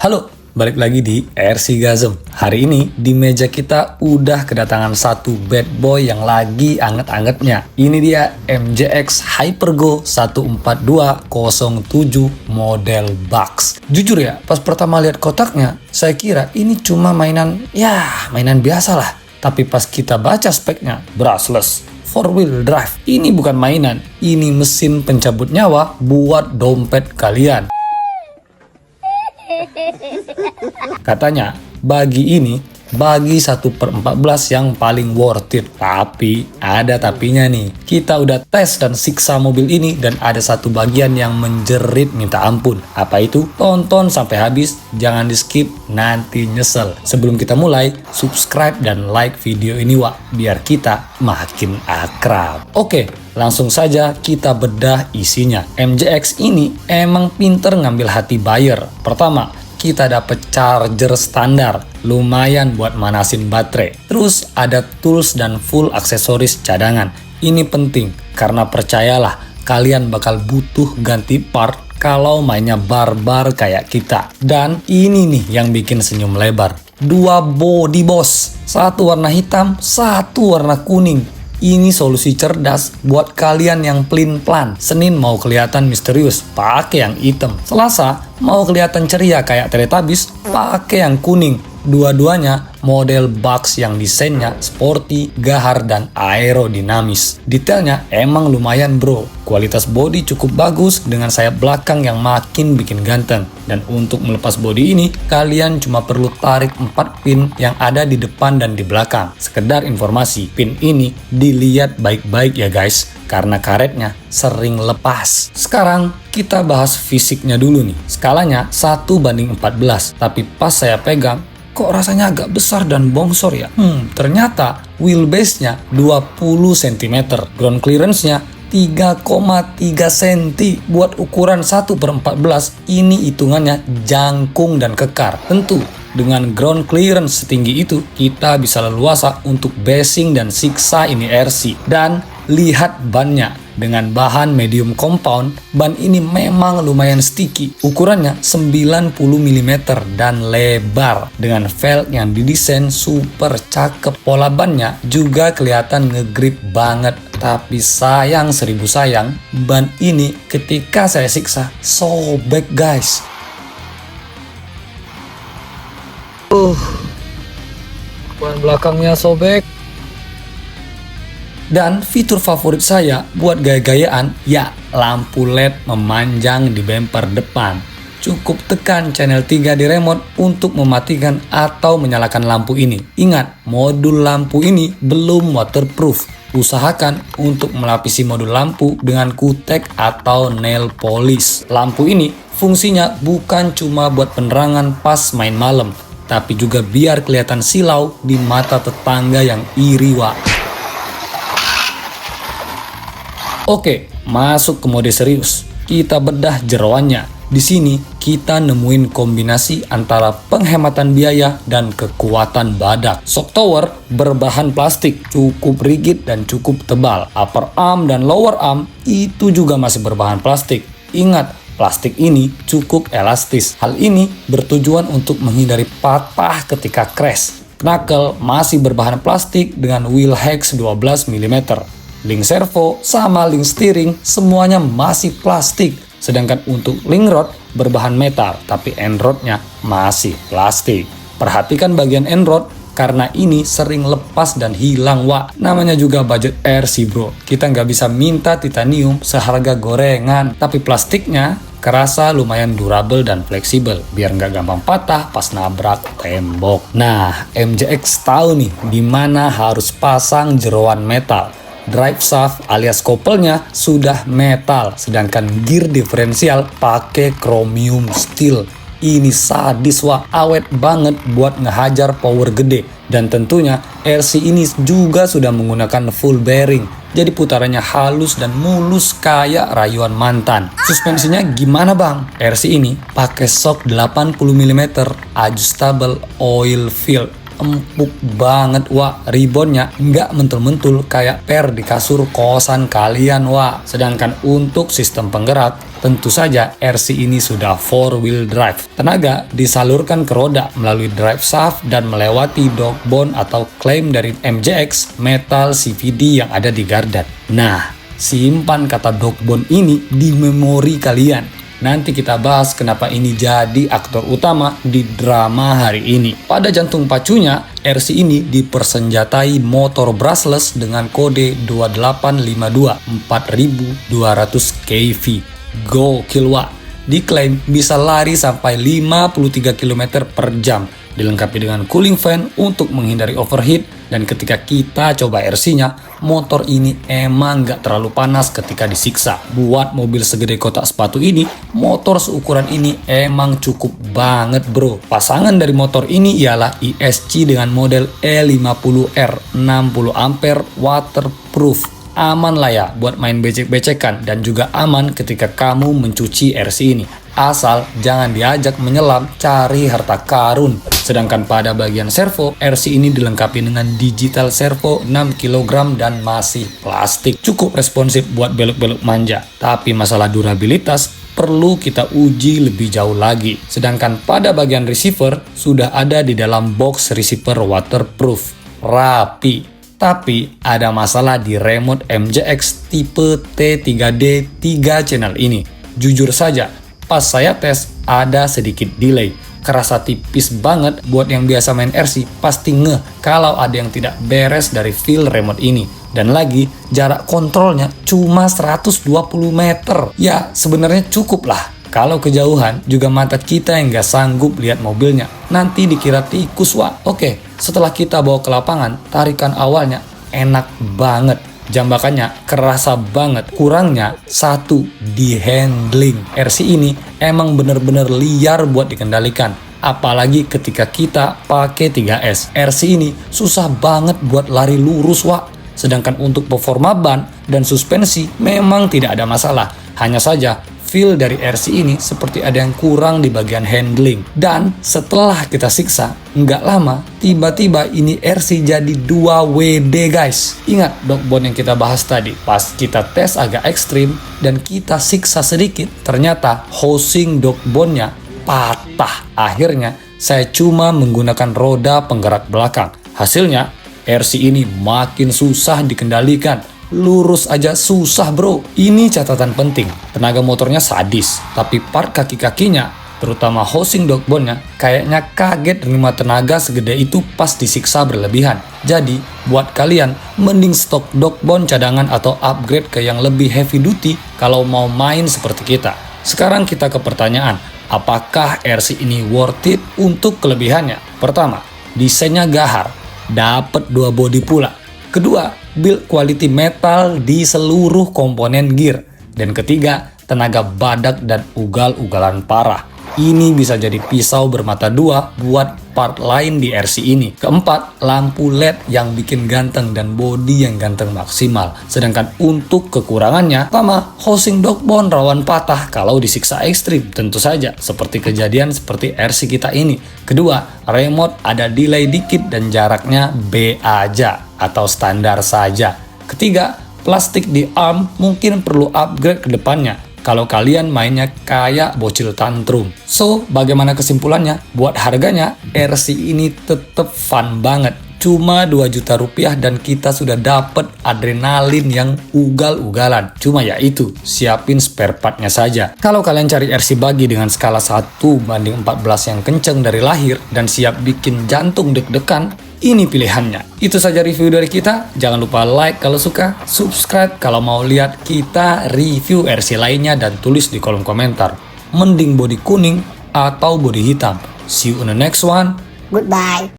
Halo, balik lagi di RC Gazem. Hari ini di meja kita udah kedatangan satu bad boy yang lagi anget-angetnya. Ini dia MJX Hypergo 14207 model Bucks. Jujur ya, pas pertama lihat kotaknya, saya kira ini cuma mainan biasa lah. Tapi pas kita baca speknya, brushless, 4-wheel drive. Ini bukan mainan, ini mesin pencabut nyawa buat dompet kalian. Katanya, bagi 1/14 yang paling worth it. Tapi, ada tapinya nih. Kita udah tes dan siksa mobil ini dan ada satu bagian yang menjerit minta ampun. Apa itu? Tonton sampai habis, jangan di skip, nanti nyesel. Sebelum kita mulai, subscribe dan like video ini biar kita makin akrab. Oke, langsung saja kita bedah isinya. MJX ini emang pinter ngambil hati buyer. Pertama, kita dapat charger standar, lumayan buat manasin baterai. Terus ada tools dan full aksesoris cadangan. Ini penting, karena percayalah, kalian bakal butuh ganti part kalau mainnya barbar kayak kita. Dan ini nih yang bikin senyum lebar. 2 body boss, satu warna hitam, satu warna kuning. Ini solusi cerdas buat kalian yang pelin-pelan. Senin mau kelihatan misterius, pakai yang hitam. Selasa mau kelihatan ceria kayak Teletubbies, pakai yang kuning. Dua-duanya model Bucks yang desainnya sporty, gahar, dan aerodinamis. Detailnya emang lumayan bro. Kualitas bodi cukup bagus dengan sayap belakang yang makin bikin ganteng. Dan untuk melepas bodi ini, kalian cuma perlu tarik 4 pin yang ada di depan dan di belakang. Sekedar informasi, pin ini dilihat baik-baik ya guys, karena karetnya sering lepas. Sekarang kita bahas fisiknya dulu nih. Skalanya 1/14, tapi pas saya pegang, kok rasanya agak besar dan bongsor ya? Ternyata wheelbase-nya 20 cm, ground clearance-nya 3,3 cm. Buat ukuran 1/14, ini hitungannya jangkung dan kekar. Tentu, dengan ground clearance setinggi itu, kita bisa leluasa untuk basing dan siksa ini RC. Dan lihat bannya. Dengan bahan medium compound, ban ini memang lumayan sticky. Ukurannya 90 mm dan lebar. Dengan velg yang didesain super cakep. Pola bannya juga kelihatan ngegrip banget. Tapi sayang 1000 sayang, ban ini ketika saya siksa sobek guys. Ban belakangnya sobek. Dan fitur favorit saya buat gaya-gayaan, ya lampu LED memanjang di bumper depan. Cukup tekan channel 3 di remote untuk mematikan atau menyalakan lampu ini. Ingat, modul lampu ini belum waterproof. Usahakan untuk melapisi modul lampu dengan kutek atau nail polish. Lampu ini fungsinya bukan cuma buat penerangan pas main malam, tapi juga biar kelihatan silau di mata tetangga yang iri Oke, masuk ke mode serius. Kita bedah jeroannya. Di sini kita nemuin kombinasi antara penghematan biaya dan kekuatan badak. Shock tower berbahan plastik, cukup rigid dan cukup tebal. Upper arm dan lower arm itu juga masih berbahan plastik. Ingat, plastik ini cukup elastis. Hal ini bertujuan untuk menghindari patah ketika crash. Knuckle masih berbahan plastik dengan wheel hex 12 mm. Link servo sama link steering semuanya masih plastik. Sedangkan untuk link rod berbahan metal, tapi end rodnya masih plastik. Perhatikan bagian end rod karena ini sering lepas dan hilang Namanya juga budget RC bro. Kita nggak bisa minta titanium seharga gorengan. Tapi plastiknya kerasa lumayan durable dan fleksibel biar nggak gampang patah pas nabrak tembok. Nah, MJX tahu nih di mana harus pasang jeroan metal. Drive shaft alias kopelnya sudah metal, sedangkan gear diferensial pakai chromium steel. Ini sadis awet banget buat ngehajar power gede. Dan tentunya RC ini juga sudah menggunakan full bearing, jadi putarannya halus dan mulus kayak rayuan mantan. Suspensinya gimana bang? RC ini pakai shock 80 mm adjustable oil field. empuk banget wah, ribonnya nggak mentul-mentul kayak per di kasur kosan kalian wah. Sedangkan untuk sistem penggerak, tentu saja RC ini sudah 4-wheel drive. Tenaga disalurkan ke roda melalui drive shaft dan melewati dog bone atau klaim dari MJX metal CVD yang ada di gardan. Nah, simpan kata dog bone ini di memori kalian. Nanti kita bahas kenapa ini jadi aktor utama di drama hari ini. Pada jantung pacunya, RC ini dipersenjatai motor brushless dengan kode 2852 4200 kV. Gokil wah. Diklaim bisa lari sampai 53 km per jam. Dilengkapi dengan cooling fan untuk menghindari overheat. Dan ketika kita coba RC-nya, motor ini emang gak terlalu panas ketika disiksa. Buat mobil segede kotak sepatu ini, motor seukuran ini emang cukup banget bro. Pasangan dari motor ini ialah ESC dengan model E50R 60 ampere waterproof. Aman lah ya buat main becek-becekan dan juga aman ketika kamu mencuci RC ini. Asal jangan diajak menyelam cari harta karun. Sedangkan pada bagian servo, RC ini dilengkapi dengan digital servo 6 kg dan masih plastik. Cukup responsif buat belok-belok manja. Tapi masalah durabilitas perlu kita uji lebih jauh lagi. Sedangkan pada bagian receiver sudah ada di dalam box receiver waterproof. Rapi. Tapi ada masalah di remote MJX tipe T3D 3 channel ini. Jujur saja, pas saya tes ada sedikit delay. Kerasa tipis banget buat yang biasa main RC pasti ngeh kalau ada yang tidak beres dari feel remote ini. Dan lagi jarak kontrolnya cuma 120 meter. Ya sebenarnya cukup lah. Kalau kejauhan juga mata kita yang gak sanggup lihat mobilnya. Nanti dikira tikus wah. Oke, setelah kita bawa ke lapangan, tarikan awalnya enak banget. Jambakannya kerasa banget. Kurangnya satu, di handling. RC ini emang bener-bener liar buat dikendalikan. Apalagi ketika kita pakai 3S. RC ini susah banget buat lari lurus wah. Sedangkan untuk performa ban dan suspensi memang tidak ada masalah. Hanya saja feel dari RC ini seperti ada yang kurang di bagian handling. Dan setelah kita siksa, nggak lama, tiba-tiba ini RC jadi 2WD guys. Ingat dog-bone yang kita bahas tadi? Pas kita tes agak ekstrim dan kita siksa sedikit, ternyata housing dog-bone-nya patah. Akhirnya, saya cuma menggunakan roda penggerak belakang. Hasilnya, RC ini makin susah dikendalikan. Lurus aja susah bro. Ini catatan penting. Tenaga motornya sadis, tapi part kaki-kakinya, terutama housing dog bone-nya, kayaknya kaget terima tenaga segede itu pas disiksa berlebihan. Jadi, buat kalian, mending stok dog bone cadangan atau upgrade ke yang lebih heavy duty kalau mau main seperti kita. Sekarang kita ke pertanyaan, apakah RC ini worth it untuk kelebihannya? Pertama, desainnya gahar, dapat 2 bodi pula. Kedua, build quality metal di seluruh komponen gear. Dan ketiga, tenaga badak dan ugal-ugalan parah. Ini bisa jadi pisau bermata dua buat part lain di RC ini. Keempat, lampu LED yang bikin ganteng dan bodi yang ganteng maksimal. Sedangkan untuk kekurangannya, pertama, housing dog bone rawan patah kalau disiksa ekstrim. Tentu saja, seperti kejadian seperti RC kita ini. Kedua, remote ada delay dikit dan jaraknya B aja atau standar saja. Ketiga, plastik di arm mungkin perlu upgrade ke depannya kalau kalian mainnya kayak bocil tantrum. So, bagaimana kesimpulannya? Buat harganya, RC ini tetap fun banget. Cuma 2 juta rupiah dan kita sudah dapet adrenalin yang ugal-ugalan. Cuma ya itu, siapin spare partnya saja. Kalau kalian cari RC buggy dengan skala 1:14 yang kenceng dari lahir dan siap bikin jantung deg-degan, ini pilihannya. Itu saja review dari kita. Jangan lupa like kalau suka, subscribe kalau mau lihat kita review RC lainnya dan tulis di kolom komentar. Mending bodi kuning atau bodi hitam. See you on the next one. Goodbye.